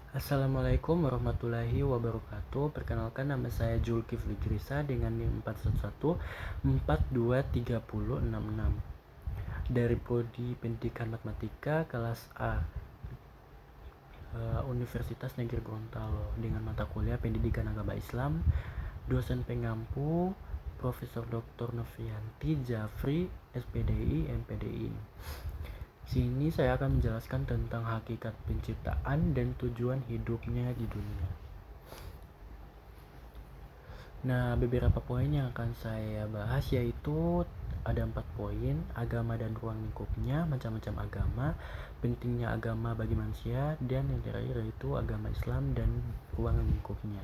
Assalamualaikum warahmatullahi wabarakatuh. Perkenalkan, nama saya Julkifli Grisa dengan NIM 411 423066 dari Prodi Pendidikan Matematika kelas A, Universitas Negeri Gorontalo, dengan mata kuliah Pendidikan Agama Islam. Dosen pengampu Profesor Dr. Novianti Jafri, SPDI, MPDI. Sini saya akan menjelaskan tentang hakikat penciptaan dan tujuan hidupnya di dunia. Nah, beberapa poin yang akan saya bahas yaitu ada 4 poin: agama dan ruang lingkupnya, macam-macam agama, pentingnya agama bagi manusia, dan yang terakhir yaitu agama Islam dan ruang lingkupnya.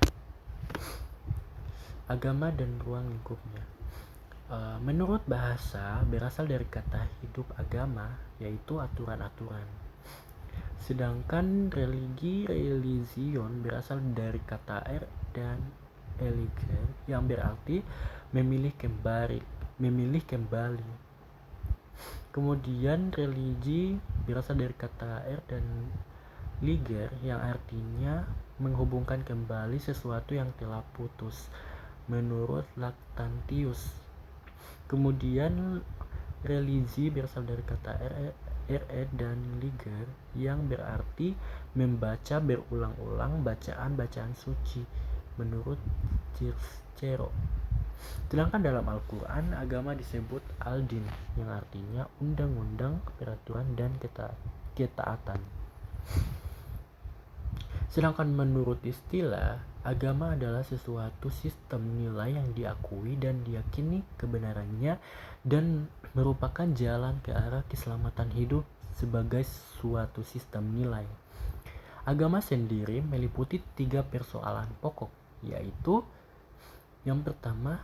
Agama dan ruang lingkupnya. Menurut bahasa, berasal dari kata hidup agama, yaitu aturan-aturan. Sedangkan religion berasal dari kata dan elige, yang berarti memilih kembali. Kemudian religi berasal dari kata dan liger, yang artinya menghubungkan kembali sesuatu yang telah putus, menurut Lactantius. Kemudian religi berasal dari kata dan liger, yang berarti membaca berulang-ulang bacaan-bacaan suci, menurut Cicero. Sedangkan dalam Al-Quran, agama disebut al-din, yang artinya undang-undang, peraturan, dan ketaatan. Sedangkan menurut istilah, agama adalah sesuatu sistem nilai yang diakui dan diyakini kebenarannya dan merupakan jalan ke arah keselamatan hidup sebagai suatu sistem nilai. Agama sendiri meliputi 3 persoalan pokok, yaitu yang pertama,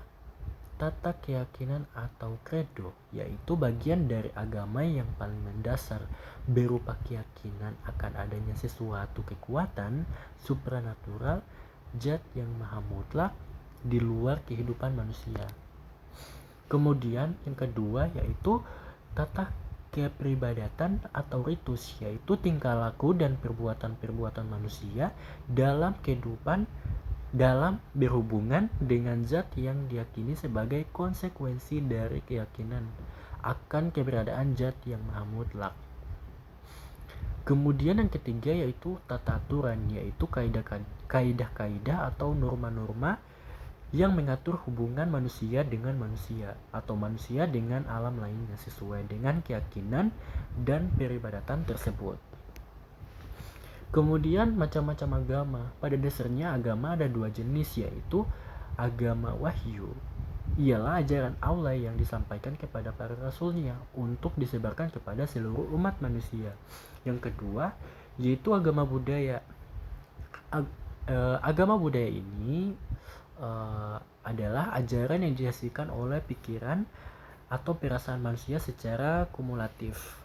tata keyakinan atau credo, yaitu bagian dari agama yang paling mendasar, berupa keyakinan akan adanya sesuatu kekuatan supranatural, zat yang maha mutlak di luar kehidupan manusia. Kemudian yang kedua yaitu tata kepribadatan atau ritus, yaitu tingkah laku dan perbuatan-perbuatan manusia dalam kehidupan dalam berhubungan dengan zat yang diyakini sebagai konsekuensi dari keyakinan akan keberadaan zat yang maha mutlak. Kemudian yang ketiga yaitu tata aturan, yaitu kaidah-kaidah atau norma-norma yang mengatur hubungan manusia dengan manusia atau manusia dengan alam lainnya sesuai dengan keyakinan dan peribadatan tersebut. Kemudian macam-macam agama. Pada dasarnya agama ada 2 jenis, yaitu agama wahyu, ialah ajaran Allah yang disampaikan kepada para rasulnya untuk disebarkan kepada seluruh umat manusia. Yang kedua yaitu agama budaya. Agama budaya ini adalah ajaran yang dihasilkan oleh pikiran atau perasaan manusia secara kumulatif.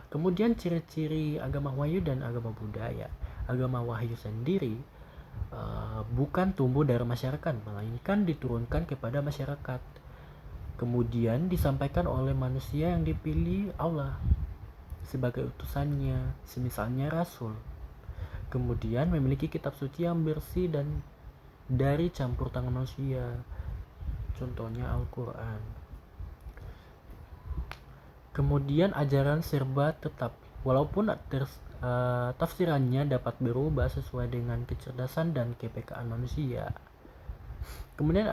Kemudian ciri-ciri agama wahyu dan agama budaya. Agama wahyu sendiri bukan tumbuh dari masyarakat, melainkan diturunkan kepada masyarakat, kemudian disampaikan oleh manusia yang dipilih Allah sebagai utusannya, semisalnya rasul. Kemudian memiliki kitab suci yang bersih dan dari campur tangan manusia, contohnya Al-Quran. Kemudian ajaran serba tetap, walaupun tafsirannya dapat berubah sesuai dengan kecerdasan dan kepekaan manusia. Kemudian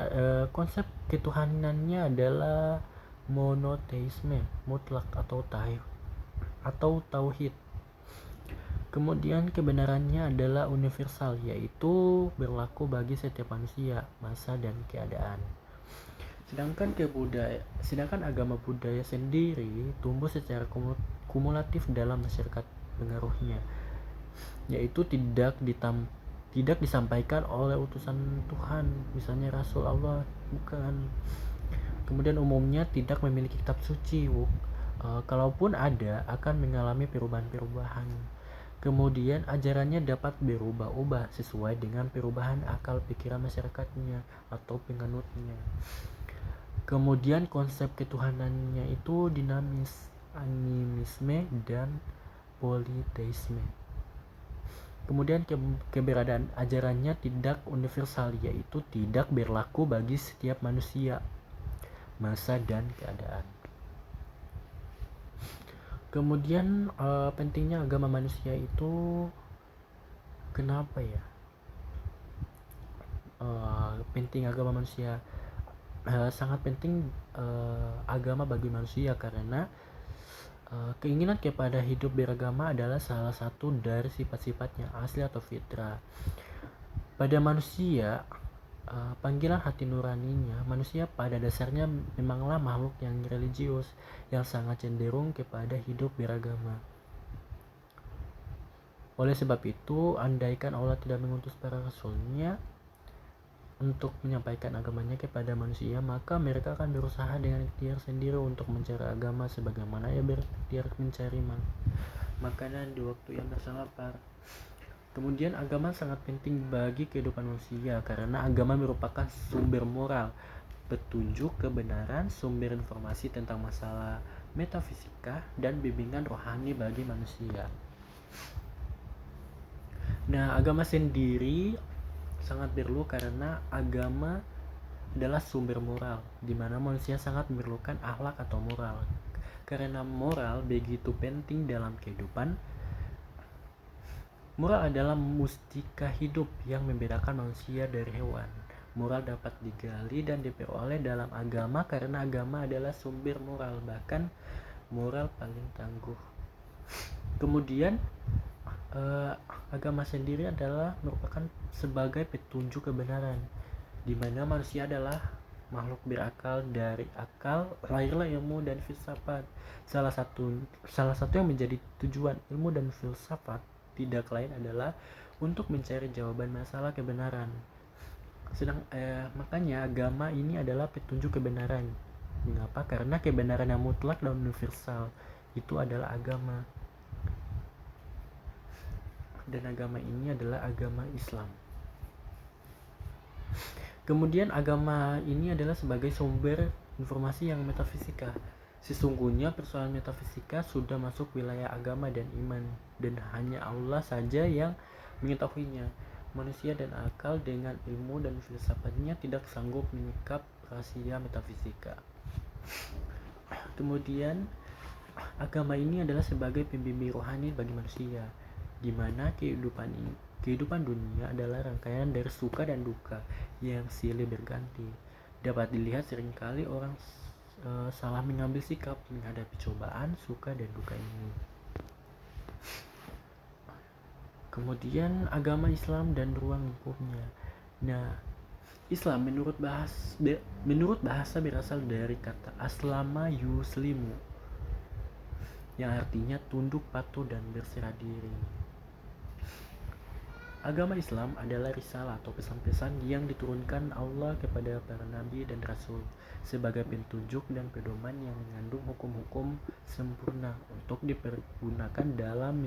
konsep ketuhanannya adalah monoteisme mutlak atau tauhid. Kemudian kebenarannya adalah universal, yaitu berlaku bagi setiap manusia, masa, dan keadaan. Sedangkan agama budaya sendiri tumbuh secara kumulatif dalam masyarakat pengaruhnya, yaitu tidak disampaikan oleh utusan Tuhan, misalnya Rasul Allah, bukan. Kemudian umumnya tidak memiliki kitab suci, kalaupun ada akan mengalami perubahan-perubahan. Kemudian ajarannya dapat berubah-ubah sesuai dengan perubahan akal pikiran masyarakatnya atau penganutnya. Kemudian konsep ketuhanannya itu dinamis, animisme, dan politeisme. Kemudian keberadaan ajarannya tidak universal, yaitu tidak berlaku bagi setiap manusia, masa dan keadaan. Kemudian pentingnya agama manusia itu kenapa ya? Penting agama manusia, sangat penting agama bagi manusia karena keinginan kepada hidup beragama adalah salah satu dari sifat-sifatnya asli atau fitrah. Pada manusia, panggilan hati nuraninya, manusia pada dasarnya memanglah makhluk yang religius, yang sangat cenderung kepada hidup beragama. Oleh sebab itu, andaikan Allah tidak mengutus para rasulnya untuk menyampaikan agamanya kepada manusia, maka mereka akan berusaha dengan ikhtiar sendiri untuk mencari agama sebagaimana ia berikhtiar mencari makanan di waktu yang merasa lapar. Kemudian agama sangat penting bagi kehidupan manusia karena agama merupakan sumber moral, petunjuk kebenaran, sumber informasi tentang masalah metafisika, dan bimbingan rohani bagi manusia. Nah, agama sendiri sangat perlu karena agama adalah sumber moral, di mana manusia sangat memerlukan akhlak atau moral. Karena moral begitu penting dalam kehidupan. Moral adalah mustika hidup yang membedakan manusia dari hewan. Moral dapat digali dan diperoleh dalam agama karena agama adalah sumber moral, bahkan moral paling tangguh. Kemudian agama sendiri adalah merupakan sebagai petunjuk kebenaran, di mana manusia adalah makhluk berakal, dari akal lahirlah ilmu dan filsafat. Salah satu yang menjadi tujuan ilmu dan filsafat tidak lain adalah untuk mencari jawaban masalah kebenaran. Makanya agama ini adalah petunjuk kebenaran. Mengapa? Karena kebenaran yang mutlak dan universal itu adalah agama. Dan agama ini adalah agama Islam. Kemudian agama ini adalah sebagai sumber informasi yang metafisika. Sesungguhnya persoalan metafisika sudah masuk wilayah agama dan iman, dan hanya Allah saja yang mengetahuinya. Manusia dan akal dengan ilmu dan filsafatnya tidak sanggup menyikap rahasia metafisika. Kemudian agama ini adalah sebagai pembimbing rohani bagi manusia, di mana kehidupan dunia adalah rangkaian dari suka dan duka yang silih berganti. Dapat dilihat seringkali orang salah mengambil sikap menghadapi cobaan, suka dan duka ini. Kemudian agama Islam dan ruang lingkupnya. Nah, Islam menurut bahasa berasal dari kata aslama yuslimu, yang artinya tunduk, patuh, dan berserah diri. Agama Islam adalah risalah atau pesan-pesan yang diturunkan Allah kepada para nabi dan rasul sebagai petunjuk dan pedoman yang mengandung hukum-hukum sempurna untuk dipergunakan dalam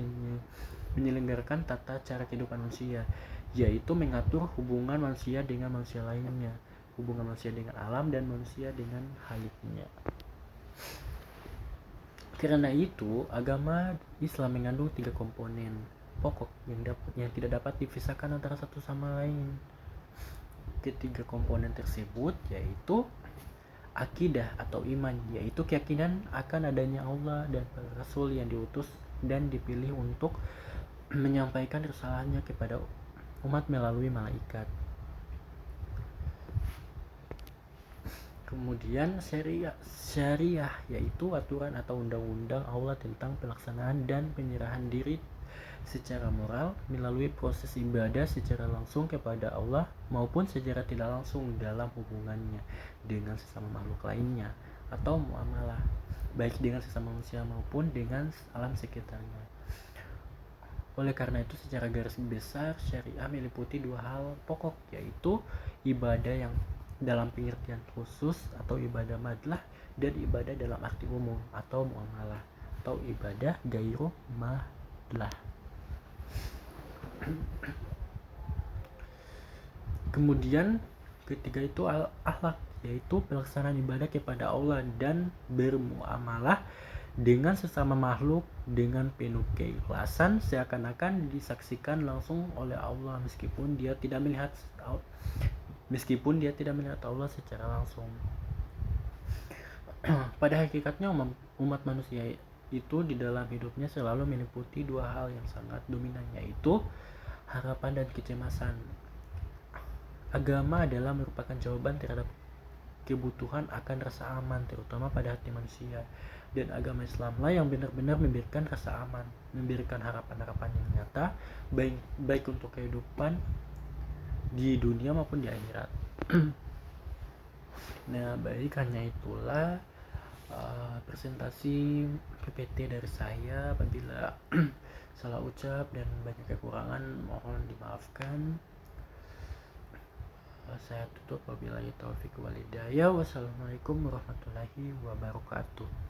menyelenggarakan tata cara kehidupan manusia, yaitu mengatur hubungan manusia dengan manusia lainnya, hubungan manusia dengan alam, dan manusia dengan khaliknya. Karena itu, agama Islam mengandung 3 komponen pokok yang tidak dapat dipisahkan antara satu sama lain. Ketiga komponen tersebut yaitu akidah atau iman, yaitu keyakinan akan adanya Allah dan para rasul yang diutus dan dipilih untuk menyampaikan risalahnya kepada umat melalui malaikat. Kemudian syariah yaitu aturan atau undang-undang Allah tentang pelaksanaan dan penyerahan diri secara moral melalui proses ibadah secara langsung kepada Allah maupun secara tidak langsung dalam hubungannya dengan sesama makhluk lainnya atau muamalah, baik dengan sesama manusia maupun dengan alam sekitarnya. Oleh karena itu, secara garis besar syariah meliputi 2 hal pokok, yaitu ibadah yang dalam pengertian khusus atau ibadah madlah, dan ibadah dalam arti umum atau muamalah atau ibadah gairu madlah. Kemudian ketiga itu akhlak, yaitu pelaksanaan ibadah kepada Allah dan bermuamalah dengan sesama makhluk dengan penuh keikhlasan, seakan-akan disaksikan langsung oleh Allah meskipun dia tidak melihat Allah secara langsung. Pada hakikatnya umat manusia itu di dalam hidupnya selalu meliputi dua hal yang sangat dominan, yaitu harapan dan kecemasan. Agama adalah merupakan jawaban terhadap kebutuhan akan rasa aman, terutama pada hati manusia. Dan agama Islamlah yang benar-benar memberikan rasa aman, memberikan harapan-harapan yang nyata, baik untuk kehidupan di dunia maupun di akhirat. Nah, baik, hanya itulah presentasi PPT dari saya. Apabila salah ucap dan banyak kekurangan, mohon dimaafkan. Saya tutup, wabillahi taufiq wal hidayah. Wassalamualaikum warahmatullahi wabarakatuh.